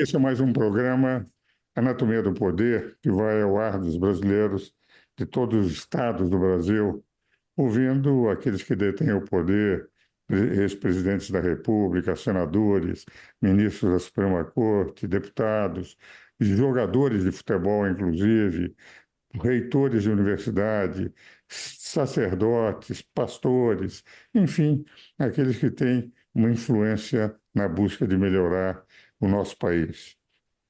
Esse é mais um programa Anatomia do Poder, que vai ao ar dos brasileiros de todos os estados do Brasil, ouvindo aqueles que detêm o poder, ex-presidentes da República, senadores, ministros da Suprema Corte, deputados, jogadores de futebol, inclusive, reitores de universidade, sacerdotes, pastores, enfim, aqueles que têm uma influência na busca de melhorar o nosso país.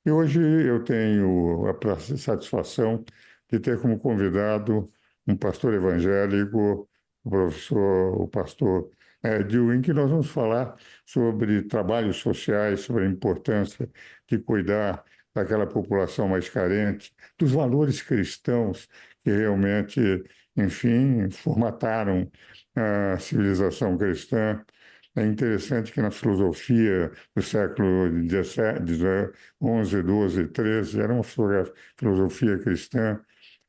E hoje eu tenho a satisfação de ter como convidado um pastor evangélico, o pastor Edio, em que nós vamos falar sobre trabalhos sociais, sobre a importância de cuidar daquela população mais carente, dos valores cristãos que realmente, enfim, formataram a civilização cristã. É interessante que na filosofia do século XVII, XI, XII, XIII, era uma filosofia cristã.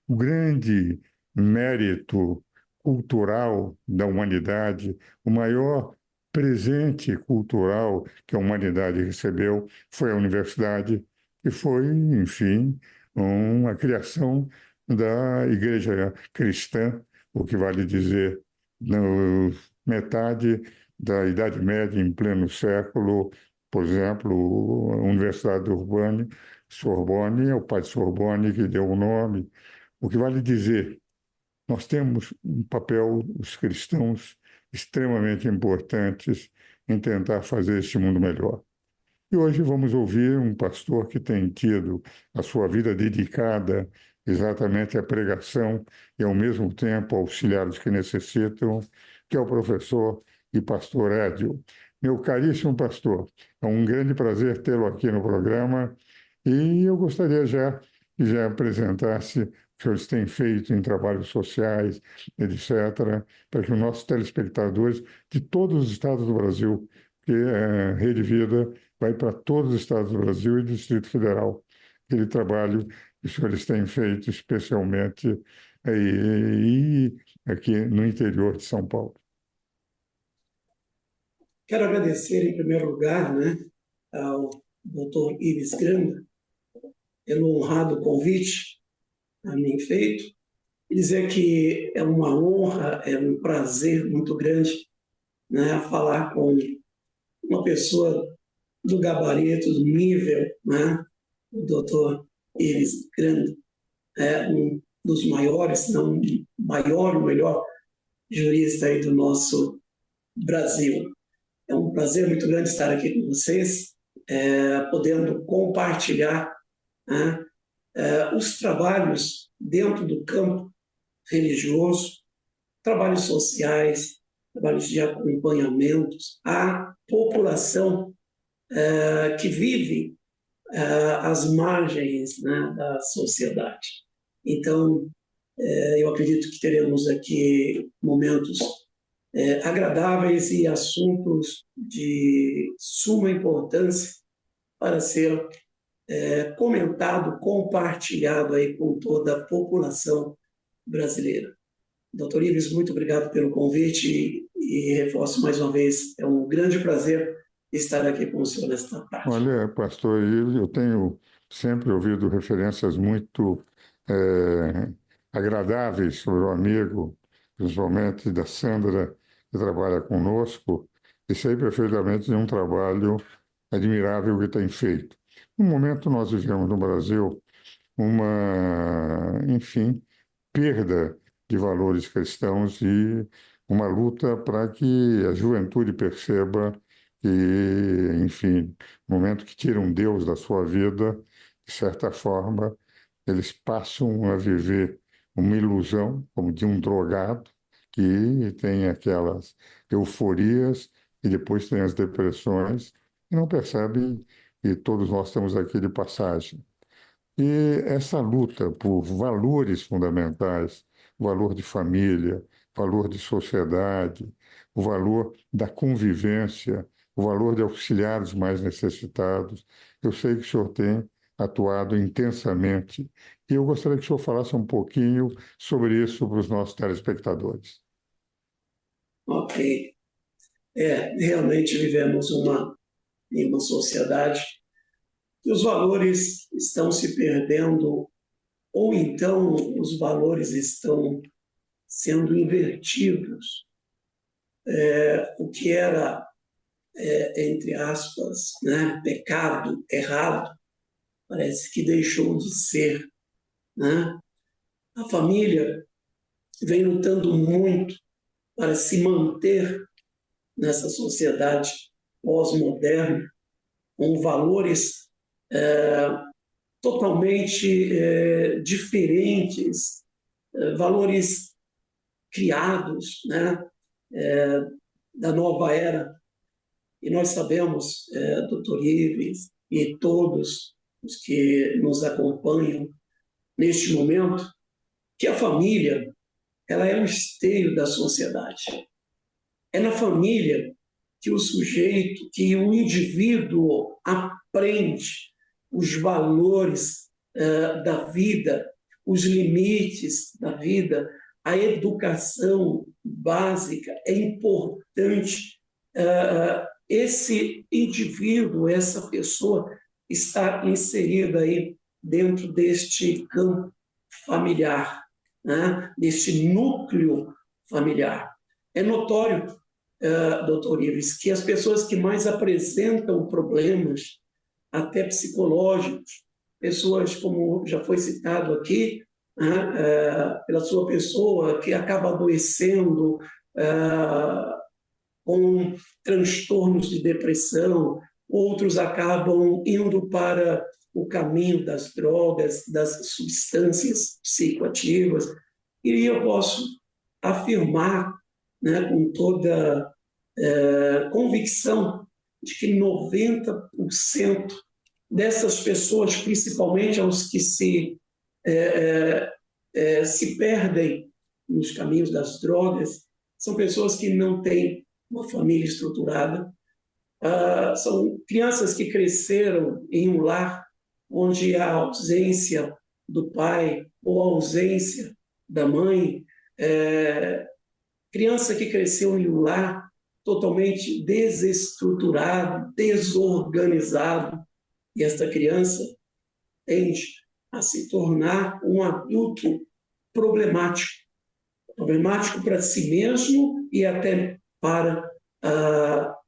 O grande mérito cultural da humanidade, o maior presente cultural que a humanidade recebeu foi a universidade, que foi, enfim, uma criação da Igreja cristã, o que vale dizer, no metade da Idade Média, em pleno século, por exemplo, a Universidade de Sorbonne, é o pai de Sorbonne que deu o nome. O que vale dizer, nós temos um papel, os cristãos, extremamente importantes em tentar fazer este mundo melhor. E hoje vamos ouvir um pastor que tem tido a sua vida dedicada exatamente à pregação e, ao mesmo tempo, auxiliar os que necessitam, que é o professor e pastor Edio. Meu caríssimo pastor, é um grande prazer tê-lo aqui no programa e eu gostaria que já apresentasse o que os senhores têm feito em trabalhos sociais, etc., para que os nossos telespectadores de todos os estados do Brasil, que a Rede Vida vai para todos os estados do Brasil e do Distrito Federal, aquele trabalho que os senhores têm feito, especialmente aí, aqui no interior de São Paulo. Quero agradecer, em primeiro lugar, ao Dr. Ives Granda pelo honrado convite a mim feito e dizer que é uma honra, é um prazer muito grande, falar com uma pessoa do gabarito, do nível, o Dr. Ives Granda, é um dos maiores, se não o maior, o melhor jurista aí do nosso Brasil. É um prazer muito grande estar aqui com vocês, podendo compartilhar os trabalhos dentro do campo religioso, trabalhos sociais, trabalhos de acompanhamentos à população que vive às margens da sociedade. Então, eu acredito que teremos aqui momentos agradáveis e assuntos de suma importância para ser comentado, compartilhado aí com toda a população brasileira. Doutor Ives, muito obrigado pelo convite e reforço mais uma vez, é um grande prazer estar aqui com o senhor nesta tarde. Olha, pastor, eu tenho sempre ouvido referências muito agradáveis sobre o amigo, principalmente da Sandra, que trabalha conosco, e sei perfeitamente de um trabalho admirável que tem feito. No momento, nós vivemos no Brasil enfim, perda de valores cristãos e uma luta para que a juventude perceba que, enfim, no momento que tiram Deus da sua vida, de certa forma, eles passam a viver uma ilusão, como de um drogado, que tem aquelas euforias e depois tem as depressões, e não percebem que todos nós estamos aqui de passagem. E essa luta por valores fundamentais, o valor de família, o valor de sociedade, o valor da convivência, o valor de auxiliar os mais necessitados, eu sei que o senhor tem atuado intensamente e eu gostaria que o senhor falasse um pouquinho sobre isso para os nossos telespectadores. Ok. Realmente vivemos em uma sociedade que os valores estão se perdendo, ou então os valores estão sendo invertidos. O que era, entre aspas, né, pecado, errado, parece que deixou de ser, né? A família vem lutando muito para se manter nessa sociedade pós-moderna, com valores totalmente diferentes, valores criados, né, da nova era. E nós sabemos, doutor Ives e todos os que nos acompanham neste momento, que a família ela é o esteio da sociedade. É na família que o sujeito, que o indivíduo aprende os valores da vida, os limites da vida. A educação básica é importante. Esse indivíduo, essa pessoa, está inserida aí dentro deste campo familiar, né? Deste núcleo familiar. É notório, doutor Ives, que as pessoas que mais apresentam problemas, até psicológicos, pessoas, como já foi citado aqui, né, pela sua pessoa, que acaba adoecendo com transtornos de depressão, outros acabam indo para o caminho das drogas, das substâncias psicoativas. E eu posso afirmar, né, com toda convicção de que 90% dessas pessoas, principalmente aos que se perdem nos caminhos das drogas, são pessoas que não têm uma família estruturada, são crianças que cresceram em um lar onde a ausência do pai ou a ausência da mãe, criança que cresceu em um lar totalmente desestruturado, desorganizado, e esta criança tende a se tornar um adulto problemático para si mesmo e até para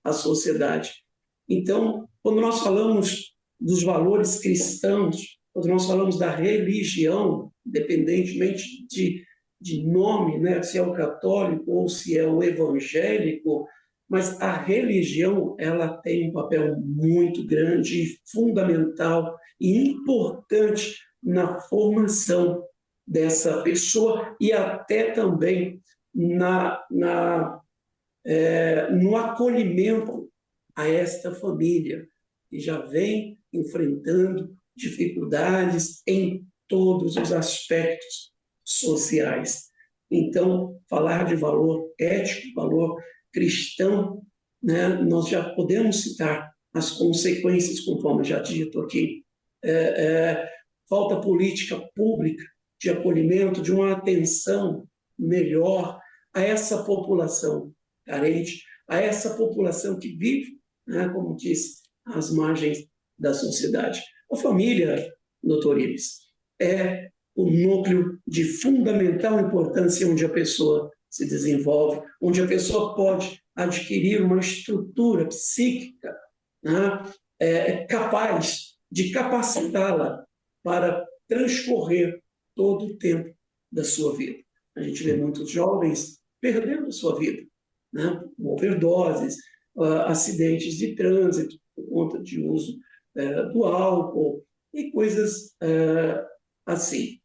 a sociedade. Então, quando nós falamos dos valores cristãos, quando nós falamos da religião, independentemente de nome, né, se é o católico ou se é o evangélico, mas a religião ela tem um papel muito grande, fundamental e importante na formação dessa pessoa e até também no acolhimento a esta família, que já vem enfrentando dificuldades em todos os aspectos sociais. Então, falar de valor ético, valor cristão, né, nós já podemos citar as consequências, conforme já dito aqui, falta política pública de acolhimento, de uma atenção melhor a essa população carente, a essa população que vive, né, como disse, às margens da sociedade. A família, doutor Ives, é o núcleo de fundamental importância onde a pessoa se desenvolve, onde a pessoa pode adquirir uma estrutura psíquica, né, capaz de capacitá-la para transcorrer todo o tempo da sua vida. A gente vê muitos jovens perdendo a sua vida, né, com overdoses, acidentes de trânsito por conta de uso do álcool e coisas assim.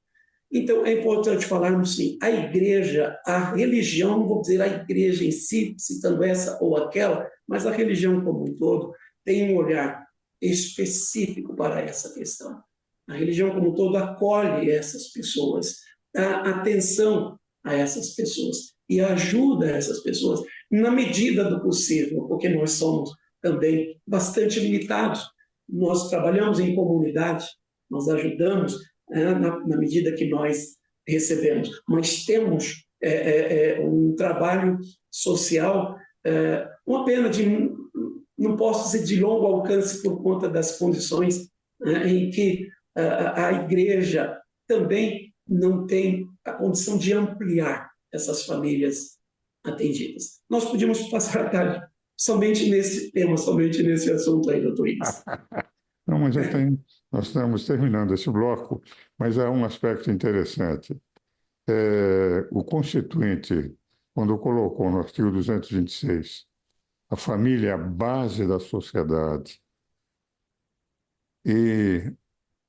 Então, é importante falarmos, sim, a igreja, a religião, não vou dizer a igreja em si, citando essa ou aquela, mas a religião como um todo tem um olhar específico para essa questão. A religião como um todo acolhe essas pessoas, dá atenção a essas pessoas e ajuda essas pessoas na medida do possível, porque nós somos também bastante limitados. Nós trabalhamos em comunidade, nós ajudamos na medida que nós recebemos, mas temos um trabalho social, uma pena não posso dizer de longo alcance por conta das condições né, em que a igreja também não tem a condição de ampliar essas famílias atendidas. Nós podíamos passar a tarde somente nesse tema, somente nesse assunto aí, doutor Ives. Não, mas nós estamos terminando esse bloco, mas há um aspecto interessante. O Constituinte, quando colocou no artigo 226, a família é a base da sociedade e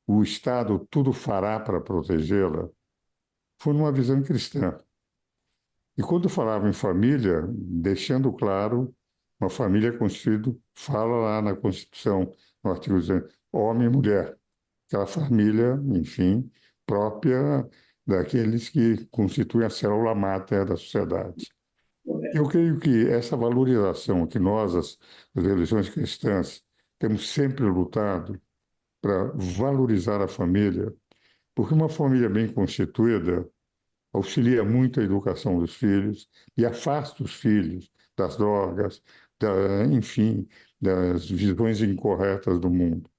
o Estado tudo fará para protegê-la, foi numa visão cristã. E quando falava em família, deixando claro, uma família constituída, fala lá na Constituição, no artigo 200, homem e mulher. Aquela família, enfim, própria daqueles que constituem a célula máter da sociedade. Eu creio que essa valorização que nós, as religiões cristãs, temos sempre lutado para valorizar a família, porque uma família bem constituída auxilia muito a educação dos filhos e afasta os filhos das drogas, enfim, das visões incorretas do mundo.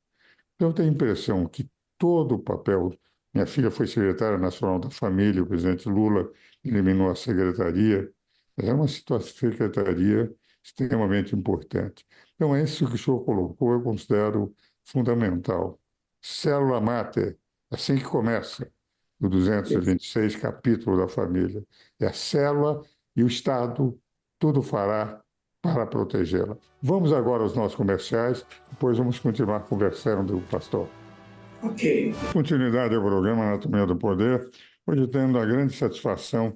Eu tenho a impressão que todo o papel. Minha filha foi secretária nacional da família, o presidente Lula eliminou a secretaria. É uma secretaria extremamente importante. Então, é isso que o senhor colocou, eu considero fundamental. Célula máter, assim que começa o 226, capítulo da família. É a célula e o Estado tudo fará para protegê-la. Vamos agora aos nossos comerciais, depois vamos continuar conversando, pastor. Ok. Continuidade ao programa Anatomia do Poder, hoje tendo a grande satisfação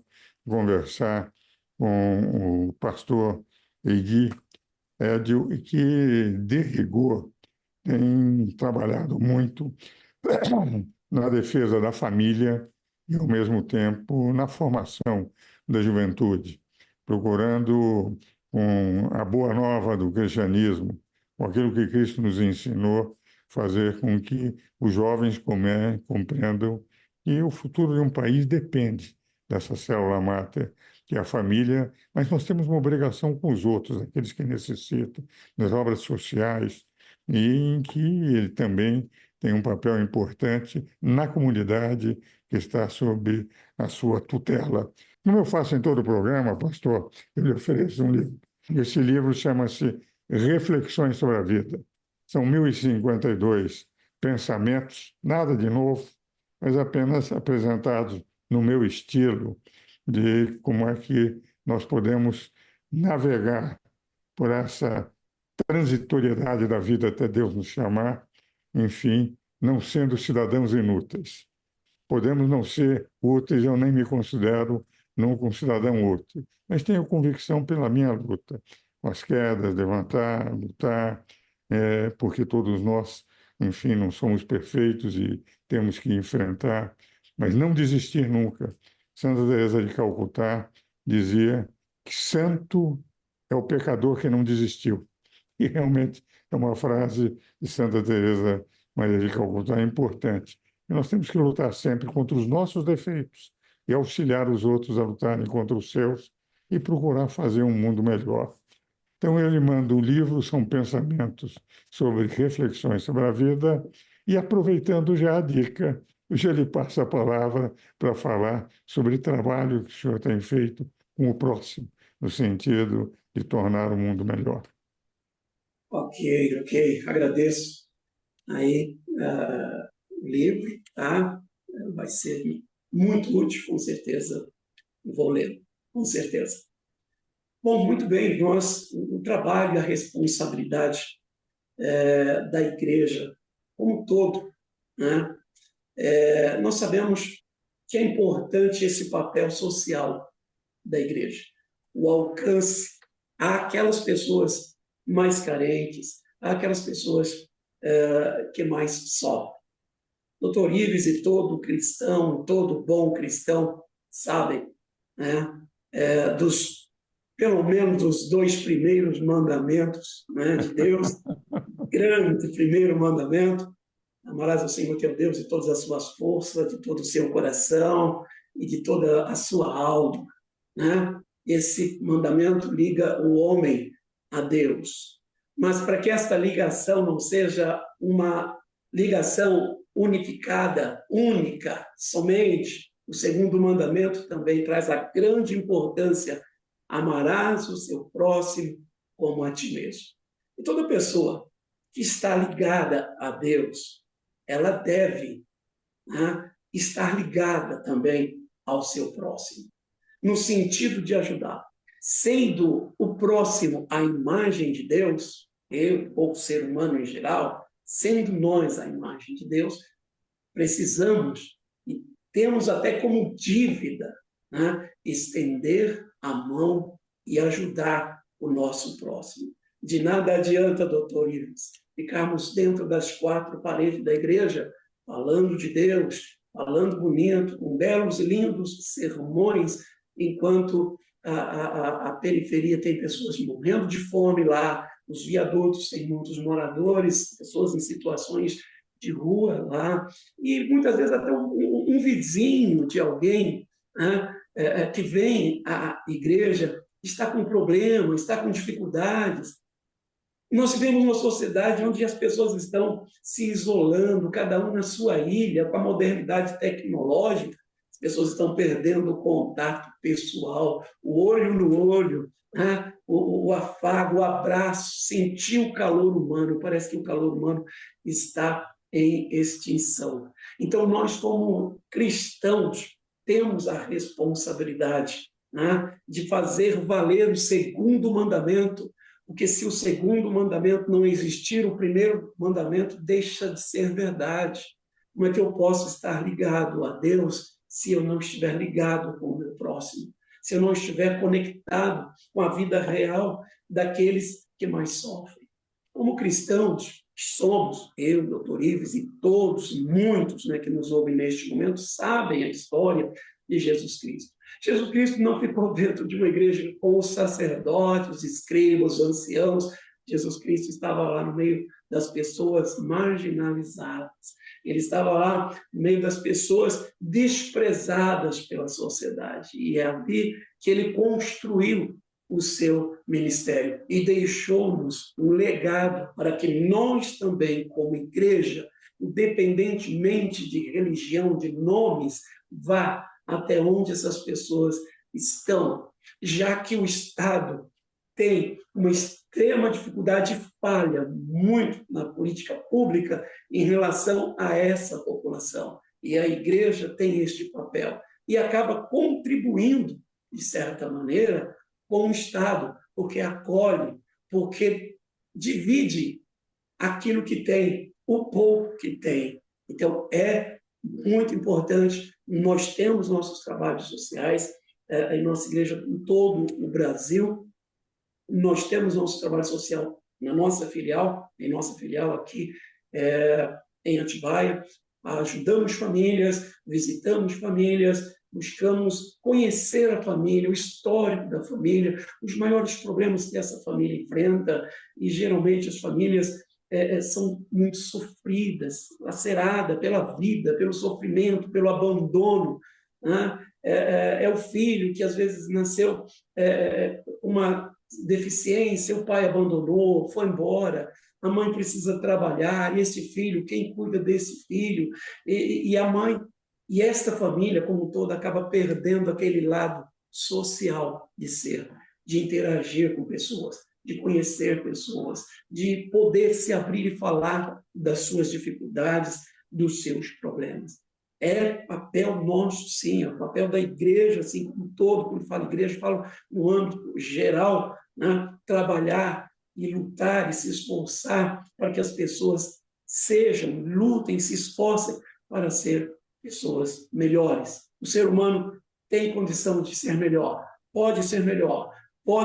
de conversar com o pastor Egui Édio, que, de rigor, tem trabalhado muito na defesa da família e, ao mesmo tempo, na formação da juventude, procurando, com a boa nova do cristianismo, com aquilo que Cristo nos ensinou, fazer com que os jovens compreendam que o futuro de um país depende dessa célula máter, que é a família, mas nós temos uma obrigação com os outros, aqueles que necessitam, nas obras sociais, e em que ele também tem um papel importante na comunidade que está sob a sua tutela. Como eu faço em todo o programa, pastor, eu lhe ofereço um livro. Esse livro chama-se Reflexões sobre a Vida. São 1052 pensamentos, nada de novo, mas apenas apresentados no meu estilo de como é que nós podemos navegar por essa transitoriedade da vida até Deus nos chamar, enfim, não sendo cidadãos inúteis. Podemos não ser úteis, eu nem me considero nunca um cidadão útil, mas tenho convicção pela minha luta, com as quedas, levantar, lutar, porque todos nós, enfim, não somos perfeitos e temos que enfrentar, mas não desistir nunca. Santa Teresa de Calcutá dizia que santo é o pecador que não desistiu. E realmente é uma frase de Santa Teresa Maria de Calcutá importante. E nós temos que lutar sempre contra os nossos defeitos e auxiliar os outros a lutarem contra os seus e procurar fazer um mundo melhor. Então, ele manda o livro, são pensamentos sobre reflexões sobre a vida, e aproveitando já a dica, eu já lhe passo a palavra para falar sobre o trabalho que o senhor tem feito com o próximo, no sentido de tornar o mundo melhor. Ok, ok. Agradeço aí o livro, tá? Vai ser muito útil, com certeza. Vou ler, com certeza. Bom, muito bem. O trabalho e a responsabilidade da igreja como um todo, né? Nós sabemos que é importante esse papel social da igreja, o alcance àquelas pessoas mais carentes, àquelas pessoas que mais sofrem. Doutor Ives e todo cristão, todo bom cristão, sabem, né, pelo menos dos 2 primeiros mandamentos, né, de Deus, grande primeiro mandamento: amarás ao Senhor teu Deus de todas as suas forças, de todo o seu coração e de toda a sua alma, né? Esse mandamento liga o homem a Deus. Mas para que esta ligação não seja uma ligação unificada, única, somente. O segundo mandamento também traz a grande importância: amarás o seu próximo como a ti mesmo. E toda pessoa que está ligada a Deus, ela deve, né, estar ligada também ao seu próximo, no sentido de ajudar. Sendo o próximo a imagem de Deus, eu ou o ser humano em geral, sendo nós a imagem de Deus, precisamos e temos até como dívida, né, estender a mão e ajudar o nosso próximo. De nada adianta, doutor Ives, ficarmos dentro das quatro paredes da igreja, falando de Deus, falando bonito, com belos e lindos sermões, enquanto a periferia tem pessoas morrendo de fome lá, os viadutos têm muitos moradores, pessoas em situações de rua lá, e muitas vezes até um vizinho de alguém, né, que vem à igreja está com problema, está com dificuldades. Nós vivemos uma sociedade onde as pessoas estão se isolando, cada um na sua ilha, com a modernidade tecnológica, as pessoas estão perdendo o contato pessoal, o olho no olho, né? O afago, o abraço, sentir o calor humano. Parece que o calor humano está em extinção. Então, nós, como cristãos, temos a responsabilidade, né, de fazer valer o segundo mandamento, porque se o segundo mandamento não existir, o primeiro mandamento deixa de ser verdade. Como é que eu posso estar ligado a Deus se eu não estiver ligado com o meu próximo? Se eu não estiver conectado com a vida real daqueles que mais sofrem? Como cristãos que somos, eu, doutor Ives, e todos, muitos, né, que nos ouvem neste momento, sabem a história de Jesus Cristo. Jesus Cristo não ficou dentro de uma igreja com os sacerdotes, os escribas, os anciãos. Jesus Cristo estava lá no meio das pessoas marginalizadas. Ele estava lá no meio das pessoas desprezadas pela sociedade. E é ali que ele construiu o seu ministério e deixou-nos um legado para que nós também, como igreja, independentemente de religião, de nomes, vá até onde essas pessoas estão, já que o Estado tem uma extrema dificuldade e falha muito na política pública em relação a essa população. E a igreja tem este papel e acaba contribuindo, de certa maneira, com o Estado, porque acolhe, porque divide aquilo que tem, o pouco que tem. Então, é muito importante. Nós temos nossos trabalhos sociais, em nossa igreja em todo o Brasil, nós temos nosso trabalho social na nossa filial, em nossa filial aqui em Atibaia, ajudamos famílias, visitamos famílias, buscamos conhecer a família, o histórico da família, os maiores problemas que essa família enfrenta, e geralmente as famílias são muito sofridas, laceradas pela vida, pelo sofrimento, pelo abandono, né? É o filho que às vezes nasceu uma deficiência, o pai abandonou, foi embora, a mãe precisa trabalhar, e esse filho, quem cuida desse filho? E a mãe, e esta família como toda acaba perdendo aquele lado social de ser, de interagir com pessoas, de conhecer pessoas, de poder se abrir e falar das suas dificuldades, dos seus problemas. É papel nosso, sim, é o papel da igreja, assim como um todo. Quando falo igreja, falo no âmbito geral, né? Trabalhar e lutar e se esforçar para que as pessoas sejam, lutem, se esforcem para ser pessoas melhores. O ser humano tem condição de ser melhor, pode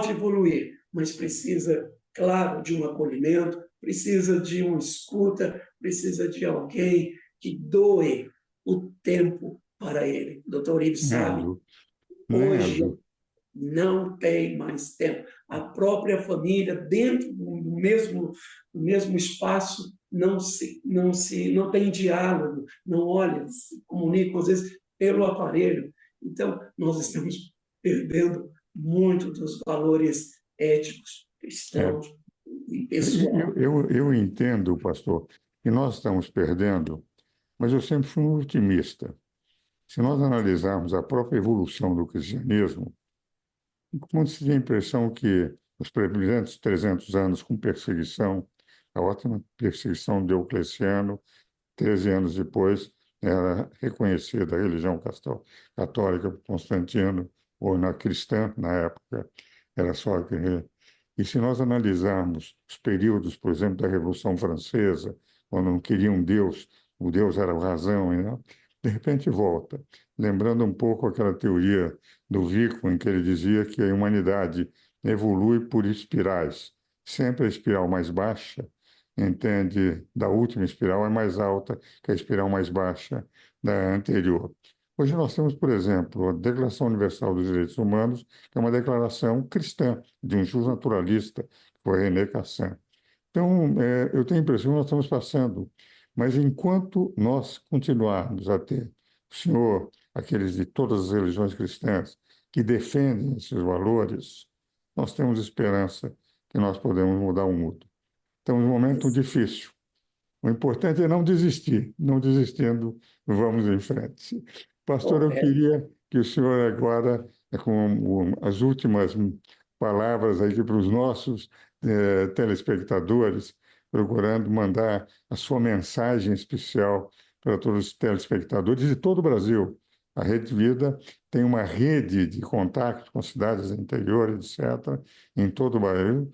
evoluir, mas precisa, claro, de um acolhimento, precisa de uma escuta, precisa de alguém que doe o tempo para ele. O doutor Ives sabe, hoje não tem mais tempo. A própria família, dentro do mesmo espaço, não tem diálogo, não olha, se comunicam, às vezes, pelo aparelho. Então, nós estamos perdendo muito dos valores éticos, cristãos e pessoais. Eu entendo, pastor, e nós estamos perdendo, mas eu sempre fui um otimista. Se nós analisarmos a própria evolução do cristianismo, quando se tem a impressão que os primeiros 300 anos com perseguição, a ótima perseguição de Diocleciano, 13 anos depois, era reconhecida a religião católica por Constantino, ou na cristã, na época, era só que. E se nós analisarmos os períodos, por exemplo, da Revolução Francesa, quando não queriam Deus, o Deus era a razão, né? De repente volta, lembrando um pouco aquela teoria do Vico, em que ele dizia que a humanidade evolui por espirais. Sempre a espiral mais baixa, entende, da última espiral é mais alta que a espiral mais baixa da anterior. Hoje nós temos, por exemplo, a Declaração Universal dos Direitos Humanos, que é uma declaração cristã, de um justnaturalista, que foi René Cassin. Então, eu tenho a impressão que nós estamos passando, mas enquanto nós continuarmos a ter o senhor, aqueles de todas as religiões cristãs, que defendem esses valores, nós temos esperança que nós podemos mudar o mundo. Estamos num momento difícil. O importante é não desistir. Não desistindo, vamos em frente. Pastor, eu Correto. queria que o senhor agora, com as últimas palavras aí para os nossos telespectadores, procurando mandar a sua mensagem especial para todos os telespectadores de todo o Brasil. A Rede Vida tem uma rede de contato com cidades do interior, etc., em todo o Brasil,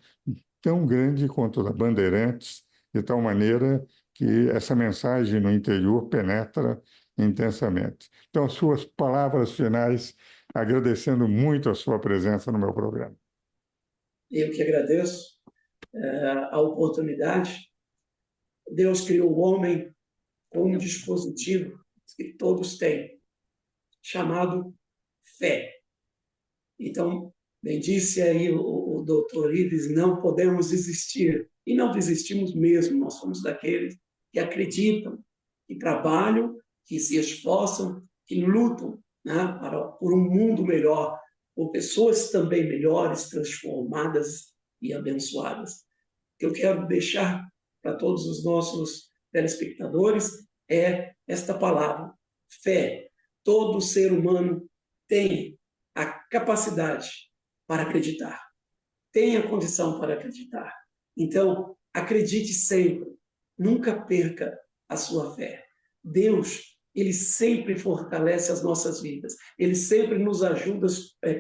tão grande quanto a da Bandeirantes, de tal maneira que essa mensagem no interior penetra intensamente. Então, as suas palavras finais, agradecendo muito a sua presença no meu programa. Eu que agradeço a oportunidade. Deus criou o homem com um dispositivo que todos têm, chamado fé. Então, bem disse aí o doutor Ives, não podemos desistir. E não desistimos mesmo, nós somos daqueles que acreditam, que trabalham, que se esforçam, que lutam, né, por um mundo melhor, por pessoas também melhores, transformadas e abençoadas. O que eu quero deixar para todos os nossos telespectadores é esta palavra, fé. Todo ser humano tem a capacidade para acreditar, tem a condição para acreditar. Então, acredite sempre, nunca perca a sua fé. Deus, ele sempre fortalece as nossas vidas, ele sempre nos ajuda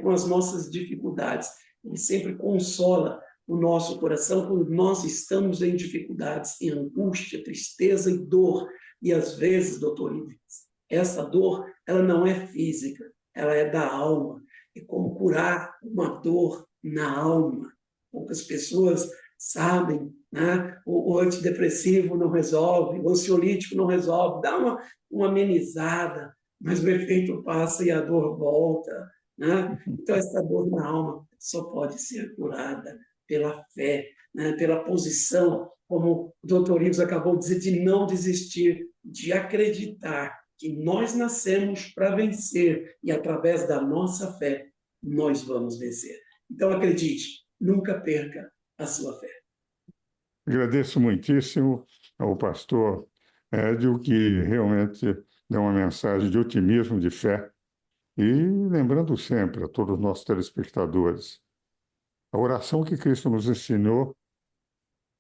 com as nossas dificuldades, ele sempre consola o nosso coração quando nós estamos em dificuldades, em angústia, tristeza e dor. E às vezes, doutor Ives, essa dor, ela não é física, ela é da alma. É como curar uma dor na alma. Poucas pessoas sabem, né? O antidepressivo não resolve, o ansiolítico não resolve, dá uma amenizada, mas o efeito passa e a dor volta, né? Então, essa dor na alma só pode ser curada pela fé, né? Pela posição, como o doutor Ives acabou de dizer, de não desistir, de acreditar que nós nascemos para vencer e através da nossa fé nós vamos vencer. Então acredite, nunca perca a sua fé. Agradeço muitíssimo ao pastor Édio, que realmente deu uma mensagem de otimismo, de fé. E lembrando sempre a todos os nossos telespectadores, a oração que Cristo nos ensinou,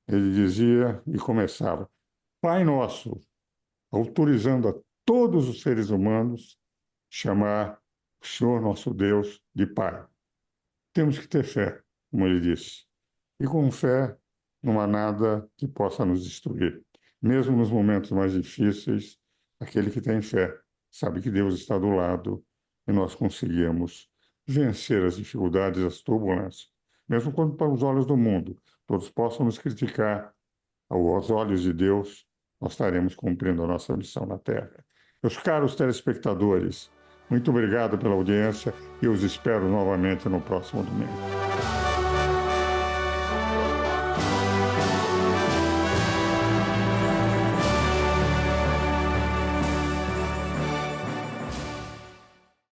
ele dizia e começava: Pai Nosso, autorizando a todos os seres humanos chamar o Senhor nosso Deus de Pai. Temos que ter fé, como ele disse. E com fé não há nada que possa nos destruir. Mesmo nos momentos mais difíceis, aquele que tem fé sabe que Deus está do lado e nós conseguimos vencer as dificuldades, as turbulências. Mesmo quando, para os olhos do mundo, todos possam nos criticar, aos olhos de Deus, nós estaremos cumprindo a nossa missão na Terra. Meus caros telespectadores, muito obrigado pela audiência e os espero novamente no próximo domingo.